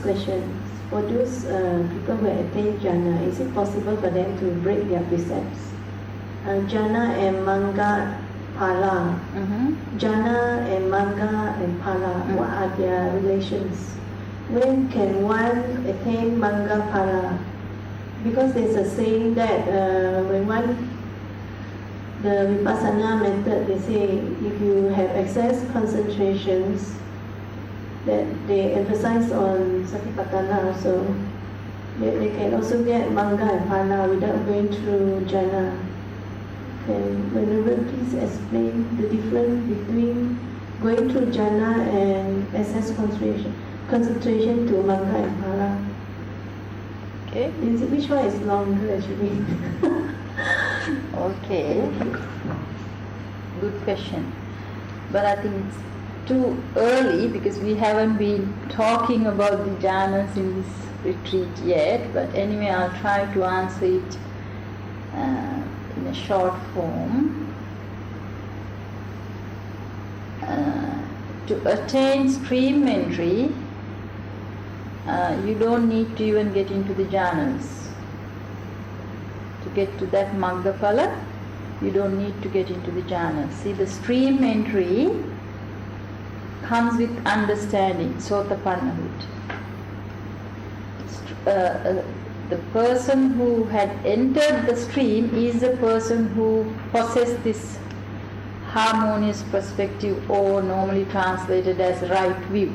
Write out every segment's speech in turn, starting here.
question. For those people who attain jhana, is it possible for them to break their precepts? Jhana and manga phala. Jhana and manga and phala, what are their relations? When can one attain manga phala? Because there's a saying that when one, the vipassana method, they say if you have excess concentrations, that they emphasize on satipatthana, so they can also get manga and phala without going through jhana. Can Venerable please explain the difference between going through jhana and excess concentration to manga and phala? Okay. Which one is longer actually? Okay. Good question. But I think it's too early because we haven't been talking about the jhanas in this retreat yet. But anyway, I'll try to answer it in a short form. To attain stream entry, you don't need to even get into the jhanas. To get to that magga phala, you don't need to get into the jhanas. See, the stream entry comes with understanding, sotapannahood. The person who had entered the stream is the person who possessed this harmonious perspective, or normally translated as right view.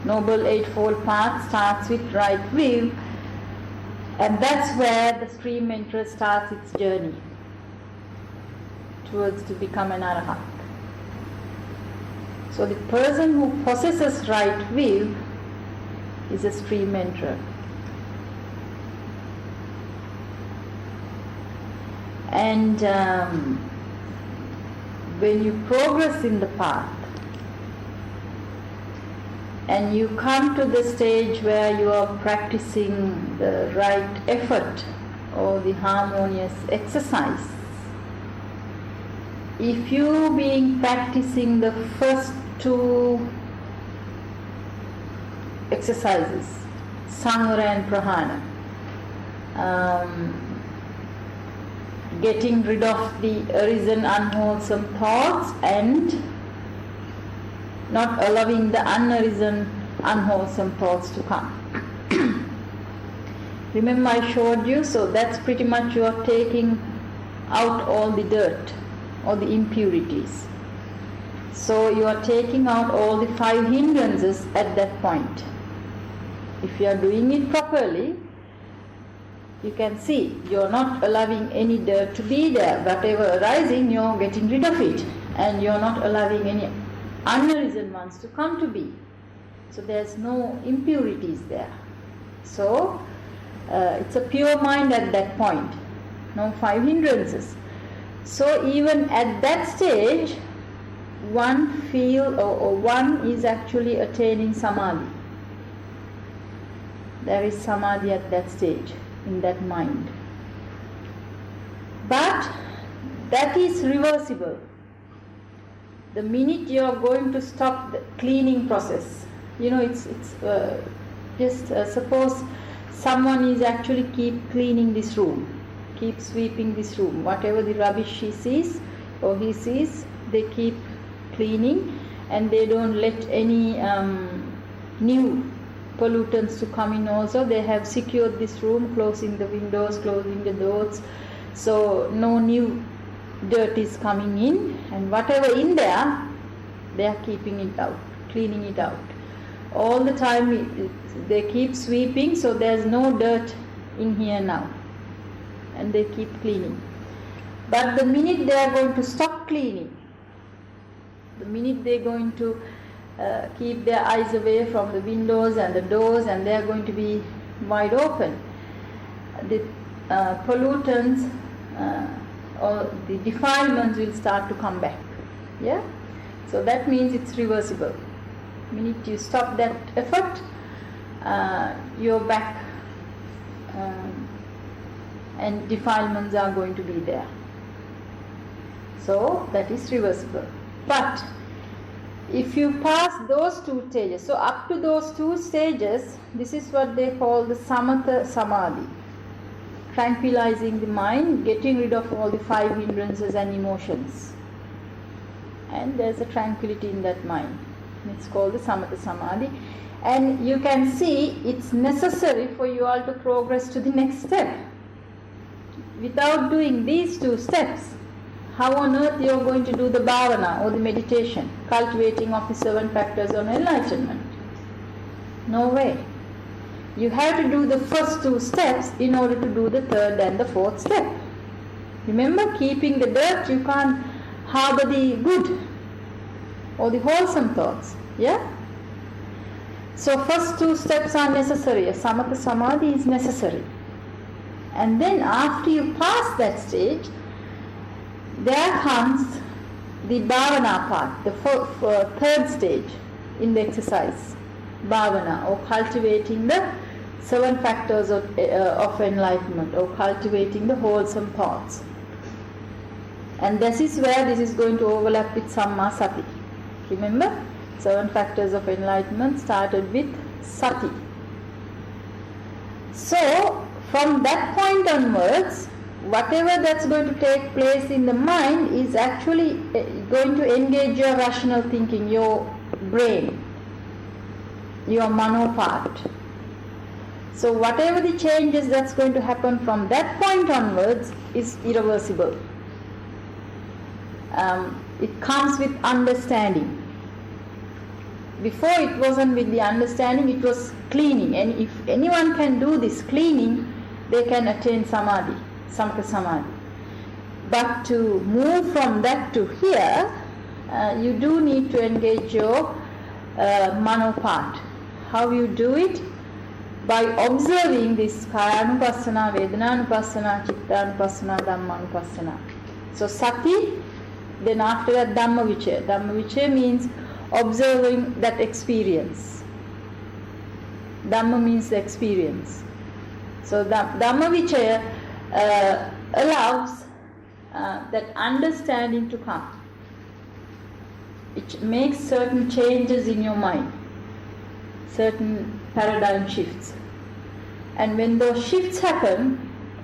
Noble Eightfold Path starts with right view, and that's where the stream enterer starts its journey towards to become an arahant. So the person who possesses right view is a stream enterer. And when you progress in the path and you come to the stage where you are practicing the right effort or the harmonious exercise, if you being practicing the first two exercises, Samvara and Prahana, getting rid of the arisen unwholesome thoughts and not allowing the unarisen unwholesome thoughts to come. Remember I showed you, so that's pretty much you are taking out all the dirt, all the impurities. So you are taking out all the 5 hindrances at that point. If you are doing it properly, you can see you are not allowing any dirt to be there. Whatever arising, you are getting rid of it, and you are not allowing any unarisen ones to come to be. So there's no impurities there. So it's a pure mind at that point, no 5 hindrances. So even at that stage, one one is actually attaining samadhi. There is samadhi at that stage, in that mind. But that is reversible. The minute you are going to stop the cleaning process, it's just suppose someone is actually keep cleaning this room, keep sweeping this room, whatever the rubbish she sees or he sees, they keep cleaning, and they don't let any new pollutants to come in also. They have secured this room, closing the windows, closing the doors, so no new dirt is coming in, and whatever in there, they are keeping it out, cleaning it out. All the time they keep sweeping, so there's no dirt in here now, and they keep cleaning. But the minute they are going to stop cleaning, the minute they're going to keep their eyes away from the windows and the doors, and they are going to be wide open, the pollutants or the defilements will start to come back. Yeah? So that means it's reversible. The minute you stop that effort, you're back, and defilements are going to be there. So that is reversible. But if you pass those two stages, so up to those two stages, this is what they call the samatha samadhi, tranquilizing the mind, getting rid of all the five hindrances and emotions, and there's a tranquility in that mind. It's called the samatha samadhi, and you can see it's necessary for you all to progress to the next step. Without doing these two steps, how on earth you are going to do the bhavana or the meditation, cultivating of the 7 factors on enlightenment? No way. You have to do the first 2 steps in order to do the 3rd and the 4th step. Remember, keeping the dirt, you can't harbor the good or the wholesome thoughts. Yeah? So first 2 steps are necessary. A samatha samadhi is necessary. And then after you pass that stage, there comes the bhavana part, the 3rd stage in the exercise, bhavana, or cultivating the 7 factors of enlightenment, or cultivating the wholesome thoughts. And this is where this is going to overlap with samma sati. Remember, 7 factors of enlightenment started with sati. So from that point onwards, whatever that's going to take place in the mind is actually going to engage your rational thinking, your brain, your mano part. So whatever the changes that's going to happen from that point onwards is irreversible. It comes with understanding. Before it wasn't with the understanding, it was cleaning. And if anyone can do this cleaning, they can attain samadhi, samatha samadhi. But to move from that to here, you do need to engage your mano part. How you do it? By observing this kayanupassana, vedananupassana, chittanupassana, dhammanupassana. So sati, then after that dhammavicaya. Dhammavicaya means observing that experience. Dhamma means the experience. So dhammavicaya allows that understanding to come. It makes certain changes in your mind, certain paradigm shifts. And when those shifts happen,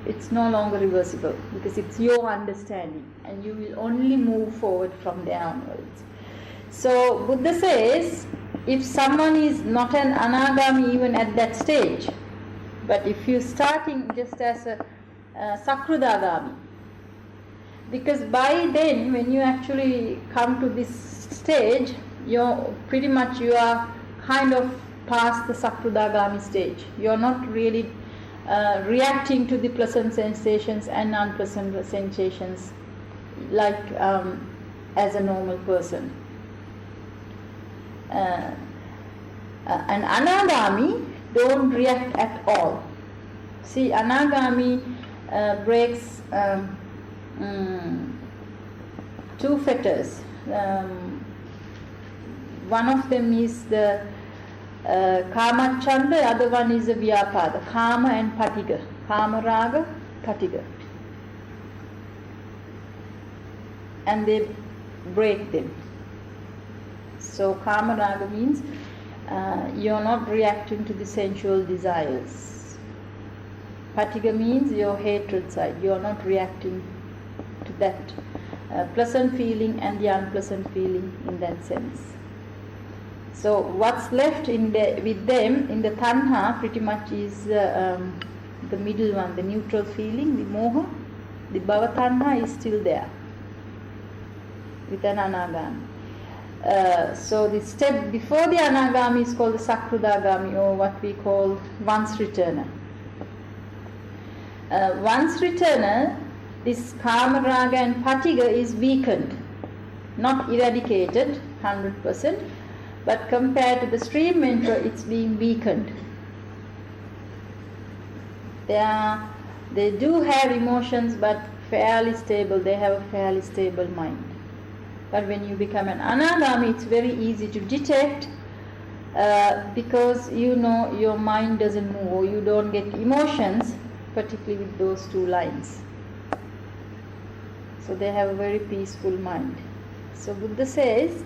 it's no longer reversible, because it's your understanding and you will only move forward from there onwards. So Buddha says, if someone is not an anagami even at that stage, but if you're starting just as a sakrudagami, because by then when you actually come to this stage, you are kind of past the sakrudagami stage. You're not really reacting to the pleasant sensations and unpleasant sensations like as a normal person. An anagami don't react at all. See, anagami breaks 2 fetters. One of them is the kamachanda, the other one is the vyapada, kama and patiga, kama raga, patiga, and they break them. So kama raga means you're not reacting to the sensual desires. Patiga means your hatred side. You're not reacting to that pleasant feeling and the unpleasant feeling in that sense. So what's left with them in the tanha pretty much is the middle one, the neutral feeling, the moha. The bhava tanha is still there with an anagami. So the step before the anagami is called the sakrudagami, or what we call once returner. Once returner, this kama, raga and patiga is weakened, not eradicated 100%, but compared to the stream mentor, it's being weakened. They do have emotions, but fairly stable. They have a fairly stable mind. But when you become an anagami, it's very easy to detect because you know your mind doesn't move, or you don't get emotions, particularly with those 2 lines. So they have a very peaceful mind. So Buddha says,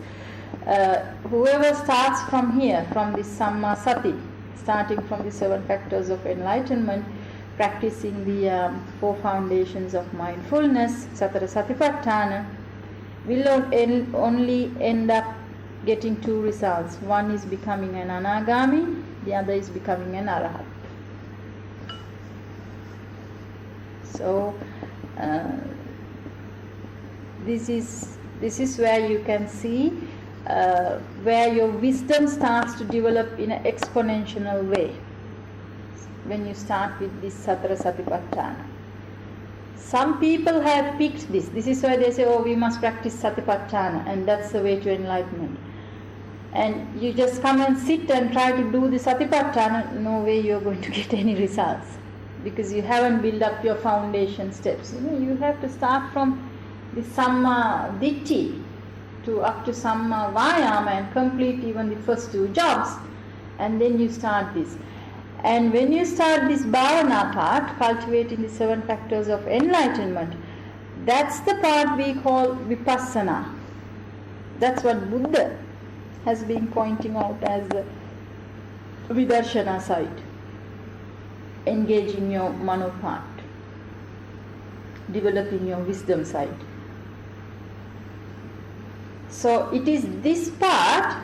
whoever starts from here, from this Samma Sati, starting from the 7 factors of enlightenment, practicing the 4 foundations of mindfulness, Satara Satipatthana, will only end up getting 2 results. One is becoming an Anagami, the other is becoming an Arahat. So this is where you can see where your wisdom starts to develop in an exponential way when you start with this Satara Satipatthana. Some people have picked this. This is why they say, oh, we must practice Satipatthana, and that's the way to enlightenment. And you just come and sit and try to do the Satipatthana, no way you're going to get any results, because you haven't built up your foundation steps. You have to start from the Samma Ditti to up to Samma Vayama and complete even the first 2 jobs, and then you start this. And when you start this Bhavana part, cultivating the 7 factors of enlightenment, that's the part we call Vipassana. That's what Buddha has been pointing out as the Vidarshana side. Engaging your Mano part, developing your wisdom side. So it is this part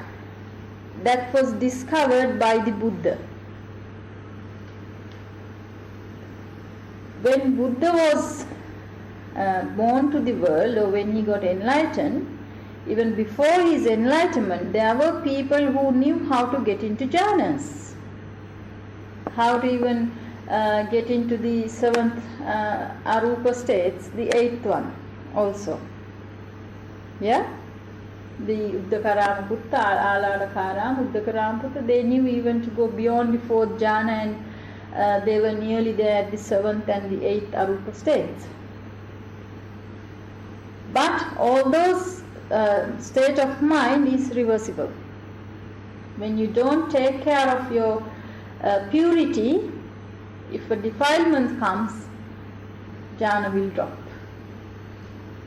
that was discovered by the Buddha. When Buddha was born to the world, or when he got enlightened, even before his enlightenment, there were people who knew how to get into jhanas, how to even get into the 7th arupa states, the 8th one also. Yeah? The Uddakaramaputta, Aladakaramaputta, they knew even to go beyond the 4th jhana, and they were nearly there at the 7th and the 8th arupa states. But all those state of mind is reversible. When you don't take care of your purity, if a defilement comes, jhana will drop.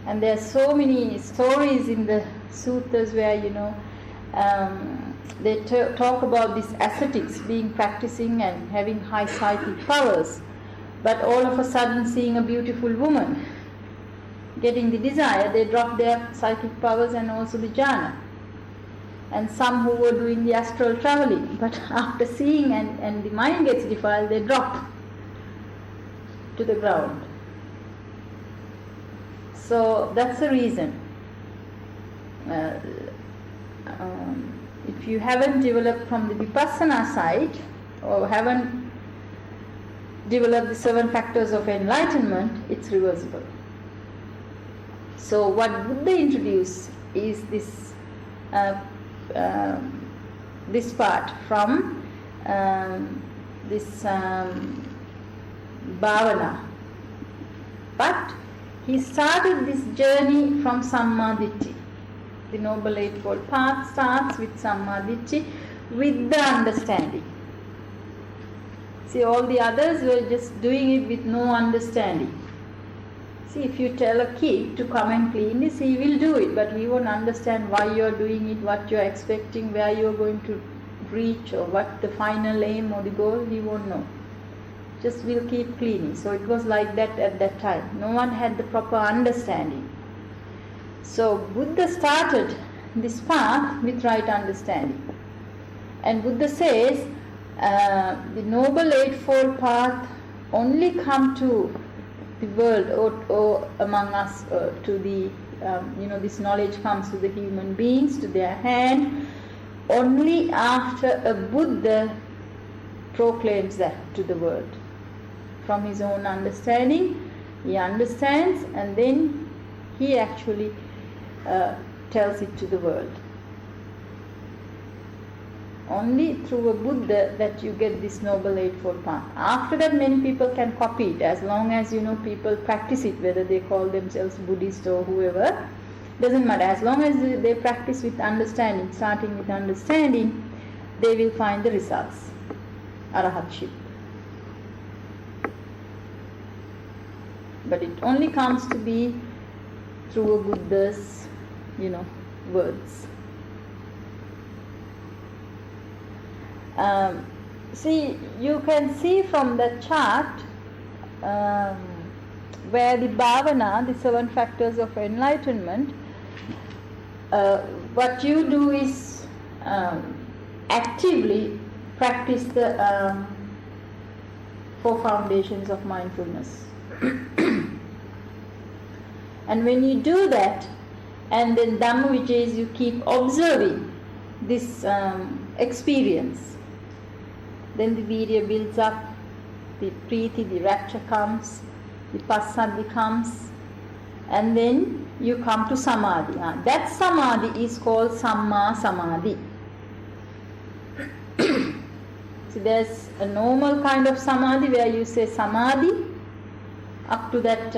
And there are so many stories in the suttas where, they talk about these ascetics being practicing and having high psychic powers, but all of a sudden seeing a beautiful woman, getting the desire, they drop their psychic powers and also the jhana. And some who were doing the astral traveling, but after seeing and the mind gets defiled, they drop to the ground. So that's the reason. If you haven't developed from the Vipassana side, or haven't developed the 7 factors of enlightenment, it's reversible. So what Buddha introduced is this this part from this bhavana. But he started this journey from Sammaditthi. The Noble Eightfold Path starts with Sammaditthi, with the understanding. See, all the others were just doing it with no understanding. See, if you tell a kid to come and clean this, he will do it, but he won't understand why you are doing it, what you are expecting, where you are going to reach, or what the final aim or the goal, he won't know. Just will keep cleaning. So it was like that at that time. No one had the proper understanding. So Buddha started this path with right understanding. And Buddha says the Noble Eightfold Path only come to the world or among us, to the, this knowledge comes to the human beings, to their hand, only after a Buddha proclaims that to the world. From his own understanding, he understands, and then he actually tells it to the world. Only through a Buddha that you get this Noble Eightfold Path. After that, many people can copy it, as long as people practice it, whether they call themselves Buddhist or whoever, doesn't matter. As long as they practice with understanding, starting with understanding, they will find the results. Arahatship. But it only comes to be through a Buddha's, words. See, you can see from the chart where the bhavana, the 7 factors of enlightenment, what you do is actively practice the 4 foundations of mindfulness. And when you do that, and then Dhamma is you keep observing this experience, then the virya builds up, the priti, the rapture comes, the passaddhi comes, and then you come to samadhi. That samadhi is called samma samadhi. So there's a normal kind of samadhi where you say samadhi up to that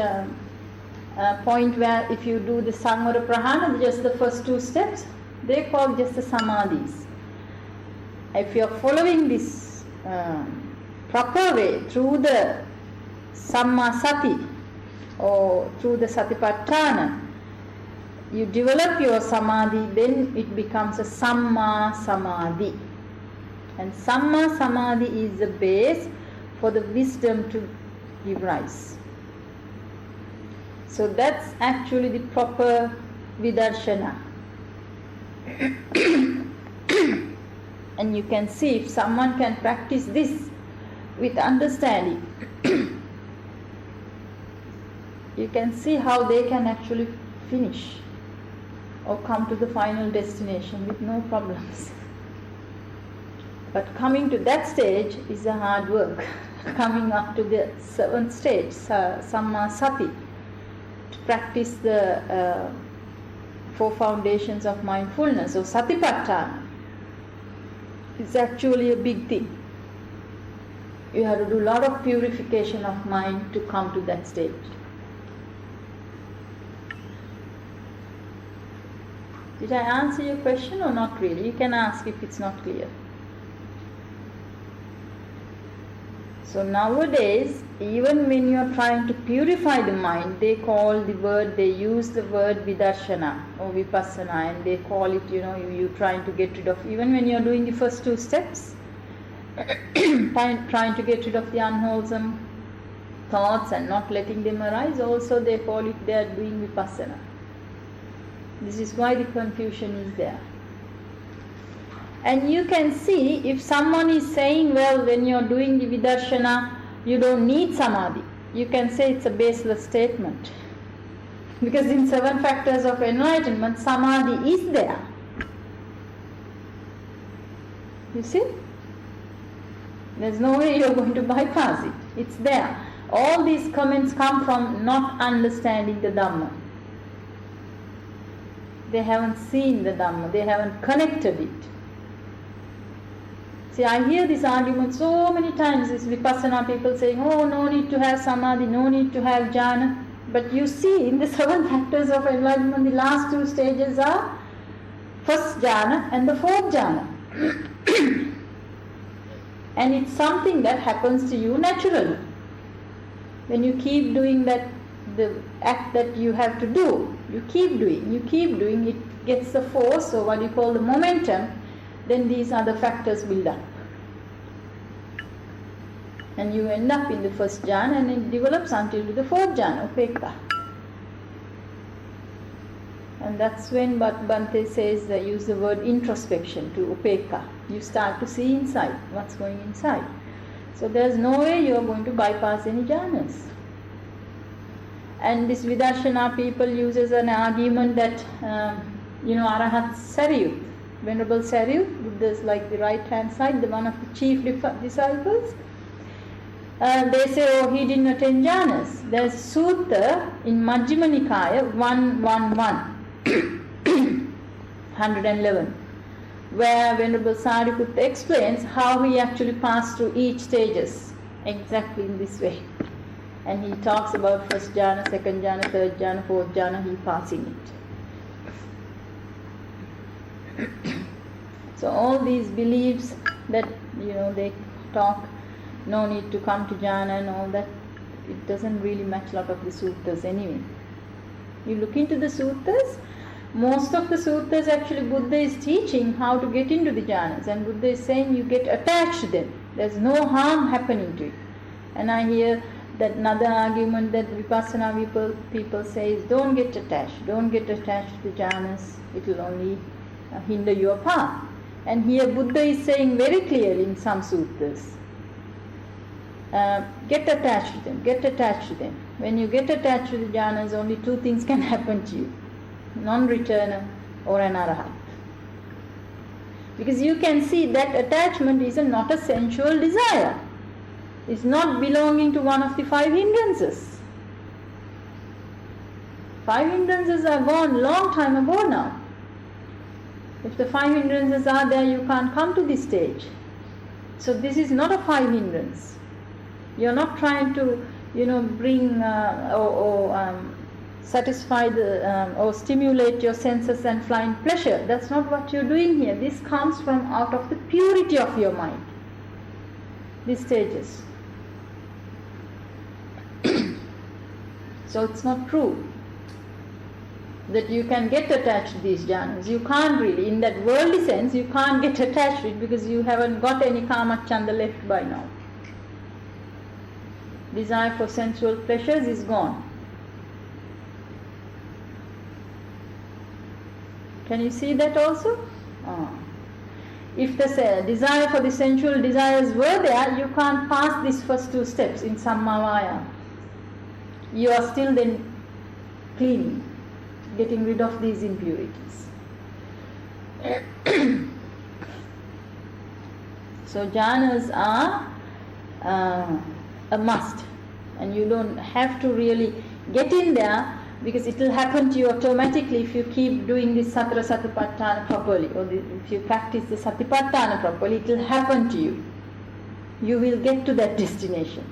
point where if you do the samvara prahana, just the first 2 steps, they call just the samadhis. If you are following this proper way through the samma sati or through the satipatthana, you develop your samadhi, then it becomes a samma samadhi. And samma samadhi is the base for the wisdom to give rise. So that's actually the proper vidarshana. And you can see if someone can practice this with understanding, you can see how they can actually finish or come to the final destination with no problems. But coming to that stage is a hard work. Coming up to the 7th stage, samma sati, to practice the 4 foundations of mindfulness or satipatthana, is actually a big thing. You have to do a lot of purification of mind to come to that stage. Did I answer your question or not really? You can ask if it's not clear. So nowadays, even when you are trying to purify the mind, they use the word vidarshana or vipassana, and they call it, you trying to get rid of, even when you are doing the first 2 steps, trying to get rid of the unwholesome thoughts and not letting them arise, also they call it, they are doing vipassana. This is why the confusion is there. And you can see if someone is saying, well, when you are doing the vidarshana, you don't need samadhi. You can say it's a baseless statement. Because in 7 factors of enlightenment, samadhi is there. You see? There's no way you're going to bypass it. It's there. All these comments come from not understanding the Dhamma. They haven't seen the Dhamma. They haven't connected it. See, I hear this argument so many times, this vipassana people saying, oh, no need to have samadhi, no need to have jhana. But you see, in the 7 factors of enlightenment, the last 2 stages are first jhana and the 4th jhana. And it's something that happens to you naturally. When you keep doing that, the act that you have to do, you keep doing, it gets the force, or what you call the momentum, then these other factors build up. And you end up in the first jhana, and it develops until the 4th jhana, upekkha. And that's when Bhante says, use the word introspection to upekkha. You start to see inside, what's going inside. So there's no way you're going to bypass any jhanas. And this Vidarshana people uses an argument that, Arahat Sariyut, Venerable Sariyut, Buddha's like the right hand side, the one of the chief disciples, they say, oh, he didn't attain jhanas. There's a sutta in Majjhima Nikaya 111, 111, where Venerable Sariputta explains how he actually passed through each stages exactly in this way. And he talks about first jhana, second jhana, third jhana, fourth jhana, he passing it. So all these beliefs that, they talk, no need to come to jhana and all that, it doesn't really match a lot of the suttas anyway. You look into the suttas, most of the suttas actually Buddha is teaching how to get into the jhanas, and Buddha is saying you get attached to them. There's no harm happening to it. And I hear that another argument that Vipassana people say is don't get attached to the jhanas, it will only hinder your path. And here Buddha is saying very clearly in some suttas, get attached to them. When you get attached to the jhanas, only two things can happen to you: non-returner or an arahat. Because you can see that attachment is not a sensual desire. It's not belonging to one of the 5 hindrances. 5 hindrances are gone long time ago now. If the 5 hindrances are there, you can't come to this stage. So this is not a 5 hindrance. You're not trying to, bring satisfy or stimulate your senses and find pleasure. That's not what you're doing here. This comes from out of the purity of your mind. These stages. So it's not true that you can get attached to these jhanas. You can't really, in that worldly sense, you can't get attached to it because you haven't got any kamacchanda left by now. Desire for sensual pleasures is gone. Can you see that also? If the desire for the sensual desires were there, you can't pass these first 2 steps in Sammavaya. You are still then cleaning, getting rid of these impurities. So jhanas are a must, and you don't have to really get in there, because it will happen to you automatically if you keep doing this Satara Satipatthana properly, or if you practice the Satipatthana properly, it will happen to you. You will get to that destination.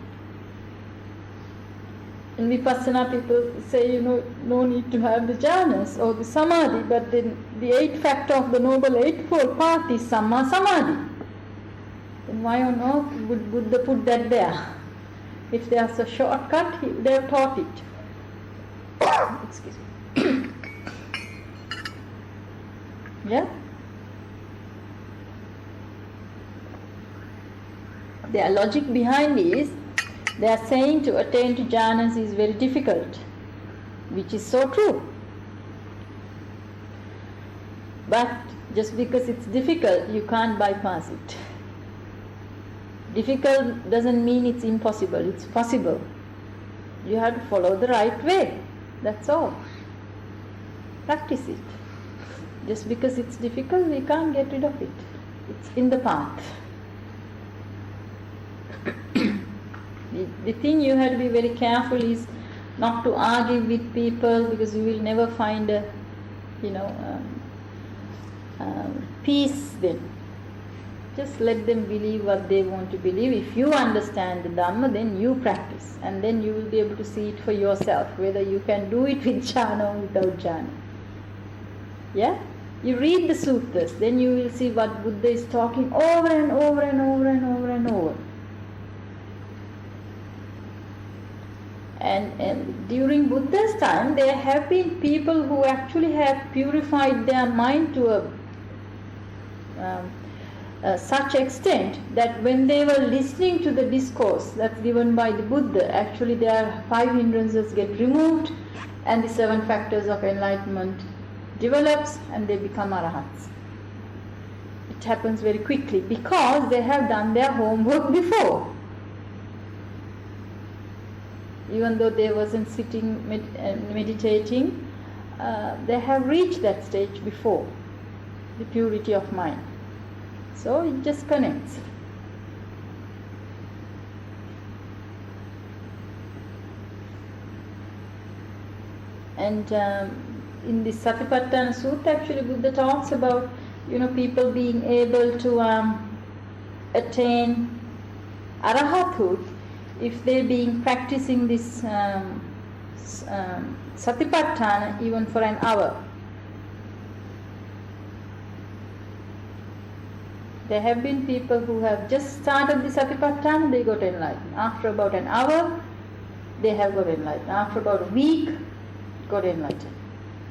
In Vipassana people say, no need to have the jhanas or the samadhi, but then the 8th factor of the Noble Eightfold Path is Samma Samadhi. Then why on earth would Buddha put that there? If there's a shortcut, they have taught it. Excuse me. Yeah? Their logic behind is, they are saying to attain to jhanas is very difficult, which is so true. But just because it's difficult, you can't bypass it. Difficult doesn't mean it's impossible, it's possible. You have to follow the right way, that's all. Practice it. Just because it's difficult, we can't get rid of it. It's in the path. The thing you have to be very careful is not to argue with people, because you will never find a, peace then. Just let them believe what they want to believe. If you understand the Dhamma, then you practice, and then you will be able to see it for yourself, whether you can do it with jhana or without jhana. Yeah? You read the suttas, then you will see what Buddha is talking over and over and over and over and over. And during Buddha's time, there have been people who actually have purified their mind to such extent that when they were listening to the discourse that's given by the Buddha, actually their 5 hindrances get removed and the 7 factors of enlightenment develops and they become arahats. It happens very quickly because they have done their homework before. Even though they wasn't sitting meditating, they have reached that stage before, the purity of mind. So it just connects. And in the Satipatthana Sutta, actually Buddha talks about, people being able to attain arahathood if they're being practicing this Satipatthana even for an hour. There have been people who have just started the Satipatthana, they got enlightened. After about an hour, they have got enlightened. After about a week, got enlightened.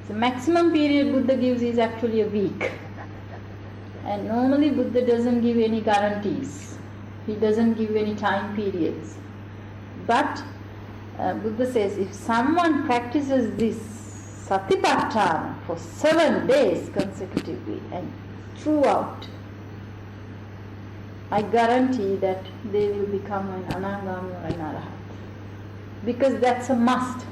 The maximum period Buddha gives is actually a week. And normally Buddha doesn't give any guarantees. He doesn't give any time periods. But Buddha says if someone practices this satipatthana for 7 days consecutively and throughout, I guarantee that they will become an anagami or an arahat. Because that's a must.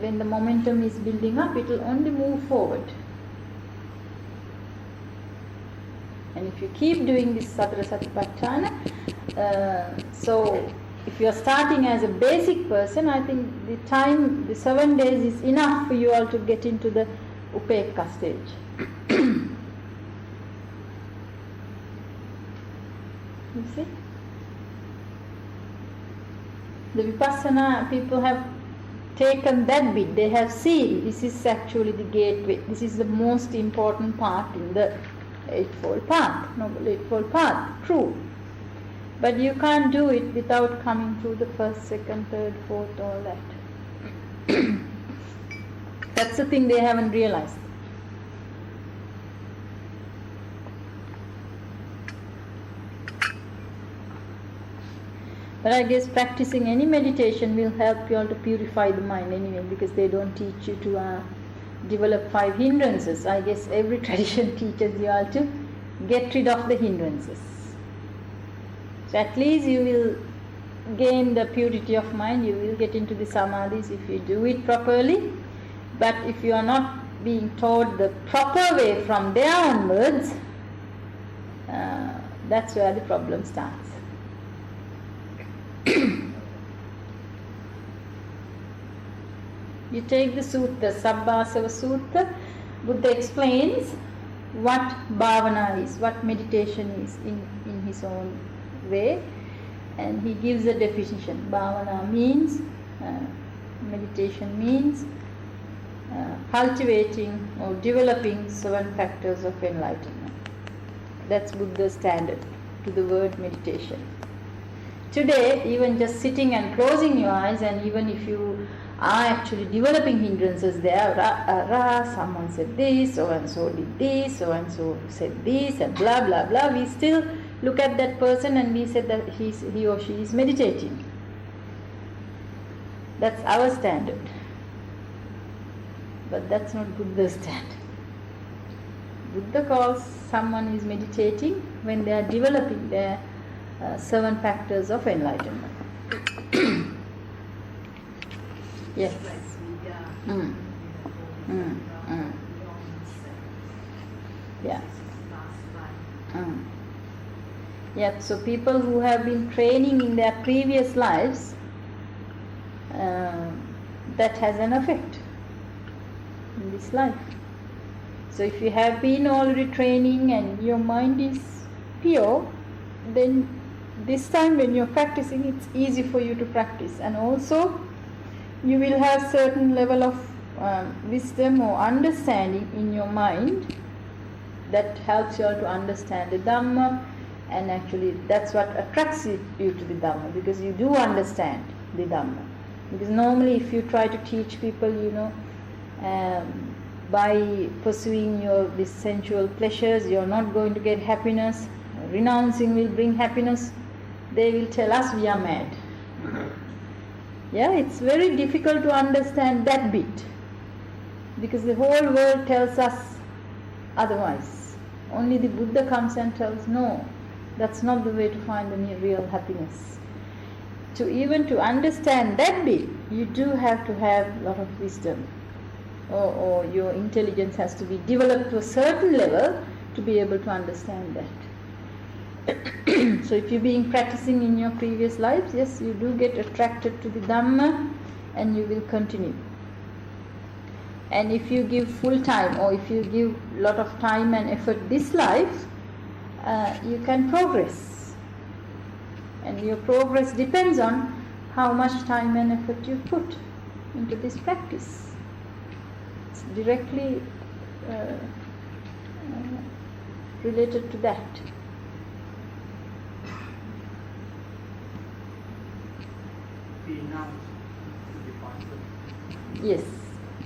When the momentum is building up, it will only move forward. And if you keep doing this Satara Satipatthana, so if you are starting as a basic person, I think the 7 days is enough for you all to get into the Upekka stage. You see? The Vipassana people have taken that bit. They have seen this is actually the gateway. This is the most important part in the Eightfold Path, Noble Eightfold Path, true. But you can't do it without coming through the first, second, third, fourth, all that. That's the thing they haven't realized. But I guess practicing any meditation will help you all to purify the mind anyway, because they don't teach you to develop 5 hindrances. I guess every tradition teaches you all to get rid of the hindrances. So at least you will gain the purity of mind, you will get into the samadhis if you do it properly. But if you are not being taught the proper way from there onwards, that's where the problem starts. You take the sutta, Sabbasava Sutta, Buddha explains what bhavana is, what meditation is in his own way, and he gives a definition. Bhavana means, meditation means cultivating or developing 7 factors of enlightenment. That's Buddha's standard to the word meditation. Today, even just sitting and closing your eyes, and even if you are actually developing hindrances there, someone said this, so and so did this, so and so said this, and blah blah blah, we still look at that person and we said that he or she is meditating. That's our standard. But that's not Buddha's standard. Buddha calls someone is meditating when they are developing their 7 factors of enlightenment. Yes. Yeah. Yeah, so people who have been training in their previous lives, that has an effect in this life. So if you have been already training and your mind is pure, then this time when you're practicing, it's easy for you to practice. And also you will have certain level of wisdom or understanding in your mind that helps you all to understand the Dhamma, and actually that's what attracts you to the Dhamma, because you do understand the Dhamma. Because normally if you try to teach people, by pursuing these sensual pleasures, you're not going to get happiness, renouncing will bring happiness, they will tell us we are mad. Yeah, it's very difficult to understand that bit, because the whole world tells us otherwise. Only the Buddha comes and tells, no, that's not the way to find the real happiness. To understand that bit, you do have to have a lot of wisdom, or your intelligence has to be developed to a certain level to be able to understand that. So if you've been practicing in your previous lives, yes, you do get attracted to the Dhamma and you will continue. And if you give full time, or if you give a lot of time and effort this life, you can progress. And your progress depends on how much time and effort you put into this practice. It's directly related to that. Be announced to the pastor. Yes,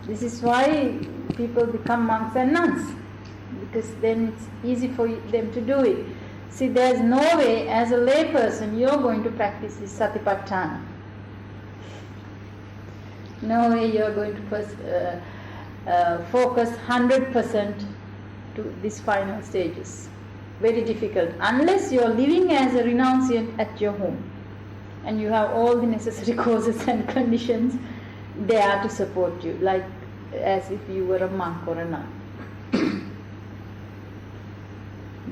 this is why people become monks and nuns, because then it's easy for them to do it. See, there's no way as a lay person you're going to practice this satipatthana. No way you're going to focus 100% to these final stages. Very difficult, unless you're living as a renunciant at your home and you have all the necessary causes and conditions there to support you, like as if you were a monk or a nun.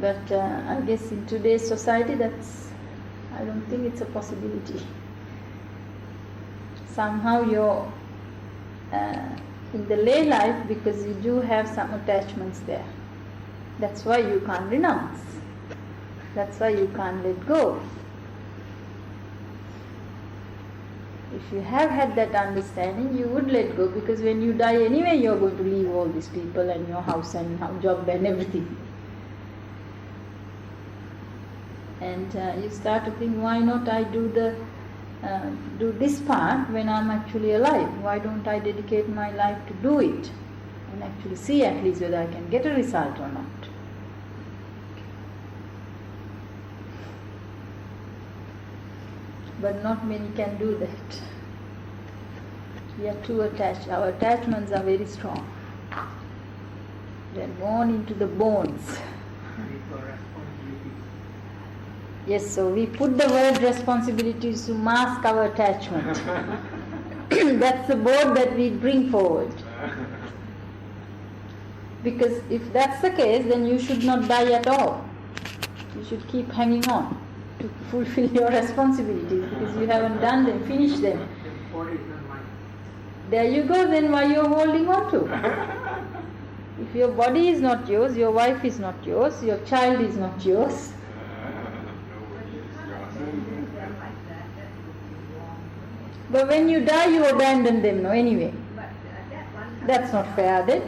But I guess in today's society I don't think it's a possibility. Somehow you're in the lay life because you do have some attachments there. That's why you can't renounce. That's why you can't let go. If you have had that understanding, you would let go, because when you die anyway, you're going to leave all these people and your house and job and everything. And you start to think, why not I do this part when I'm actually alive? Why don't I dedicate my life to do it and actually see at least whether I can get a result or not? But not many can do that. We are too attached. Our attachments are very strong. They are born into the bones. Yes, so we put the word responsibilities to mask our attachment. That's the board that we bring forward. Because if that's the case, then you should not die at all. You should keep hanging on to fulfill your responsibilities, because you haven't done them, finished them. There you go, then why you're holding on to? If your body is not yours, your wife is not yours, your child is not yours. But when you die, you abandon them, no, anyway. That's not fair, then.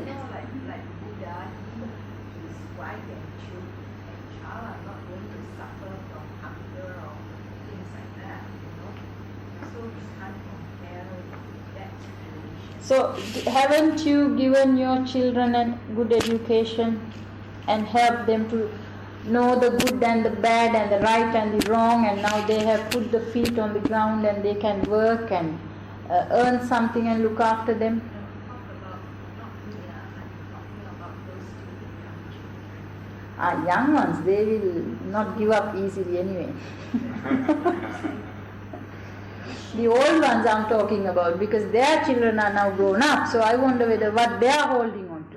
So, haven't you given your children a good education and helped them to know the good and the bad and the right and the wrong, and now they have put the feet on the ground and they can work and earn something and look after them? Young ones, they will not give up easily anyway. The old ones I'm talking about, because their children are now grown up, so I wonder whether what they are holding on to.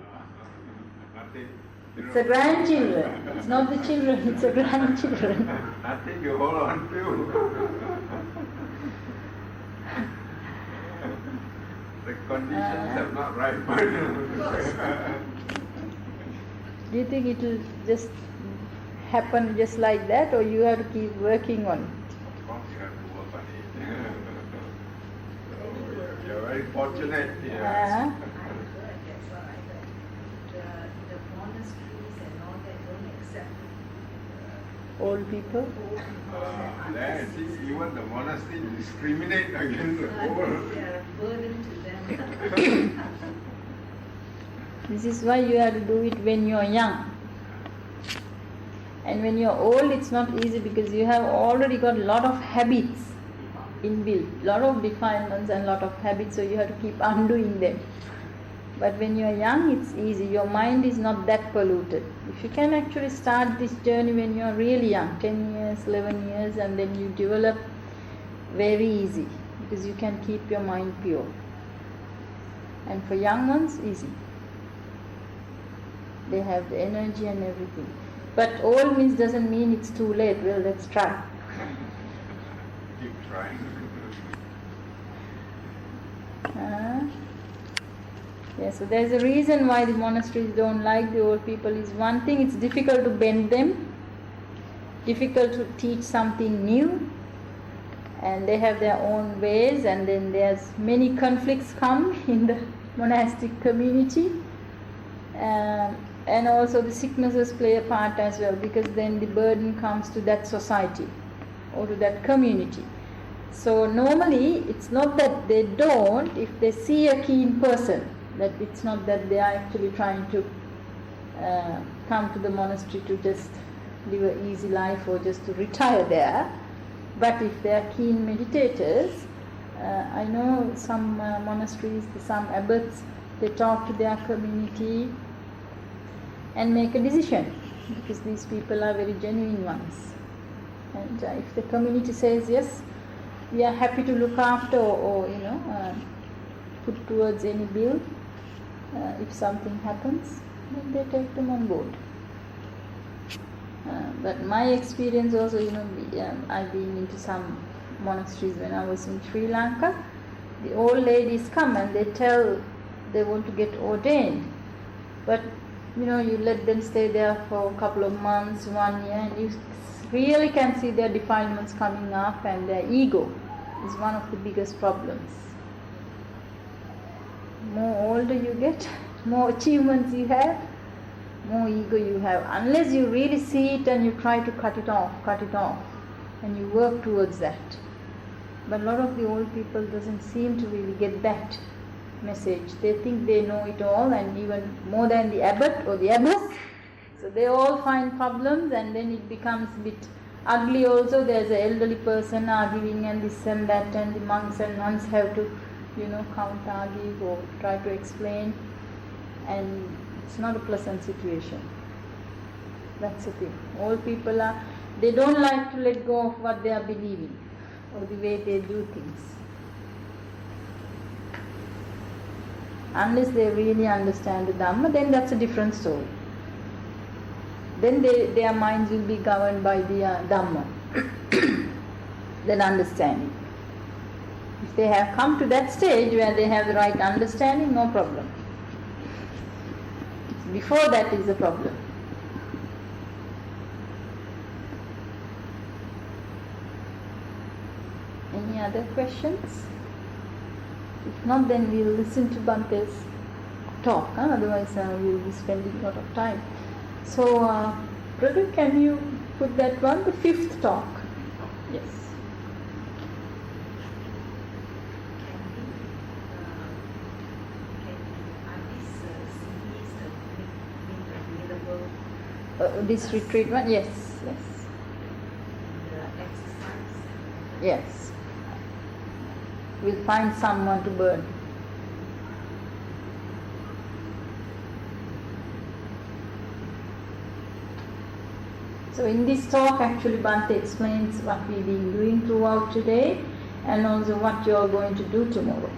It's the grandchildren. It's not the children, it's the grandchildren. I think you hold on too. The conditions are not right. Do you think it will just happen just like that, or you have to keep working on it? Of course you have to work on it. So you're very fortunate. Yeah. Old people? Even the monastery discriminate against the old. They are a burden to them. This is why you have to do it when you are young. And when you are old, it's not easy, because you have already got a lot of habits inbuilt, lot of defilements and lot of habits, so you have to keep undoing them. But when you are young, it's easy. Your mind is not that polluted. If you can actually start this journey when you are really young, 10 years, 11 years, and then you develop very easy, because you can keep your mind pure. And for young ones, easy. They have the energy and everything. But old means doesn't mean it's too late. Well, let's try. Keep trying. Yeah, so there's a reason why the monasteries don't like the old people. Is one thing, it's difficult to bend them, difficult to teach something new, and they have their own ways, and then there's many conflicts come in the monastic community. And also the sicknesses play a part as well, because then the burden comes to that society or to that community. So normally it's not that they don't, if they see a keen person, that it's not that they are actually trying to come to the monastery to just live an easy life or just to retire there. But if they are keen meditators, I know some monasteries, some abbots, they talk to their community and make a decision, because these people are very genuine ones. And if the community says yes, we are happy to look after or put towards any bill if something happens, then they take them on board. But my experience also, I've been into some monasteries when I was in Sri Lanka. The old ladies come and they tell they want to get ordained, but you let them stay there for a couple of months, 1 year, and you really can see their defilements coming up, and their ego is one of the biggest problems. More older you get, more achievements you have, more ego you have, unless you really see it and you try to cut it off, and you work towards that. But a lot of the old people doesn't seem to really get that message. They think they know it all, and even more than the abbot or the abbess. So they all find problems, and then it becomes a bit ugly also. There's an elderly person arguing and this and that, and the monks and nuns have to counter argue or try to explain, and it's not a pleasant situation. That's the thing. All people they don't like to let go of what they are believing or the way they do things, unless they really understand the Dhamma. Then that's a different story. Then their minds will be governed by the Dhamma, then understanding. If they have come to that stage where they have the right understanding, no problem. Before that is a problem. Any other questions? If not, then we'll listen to Bhante's talk. Otherwise, we'll be spending a lot of time. So, brother, can you put that one, the 5th talk? Yes. This retreat one? Yes. Yes. We'll find someone to burn. So in this talk, actually Bhante explains what we've been doing throughout today, and also what you are going to do tomorrow.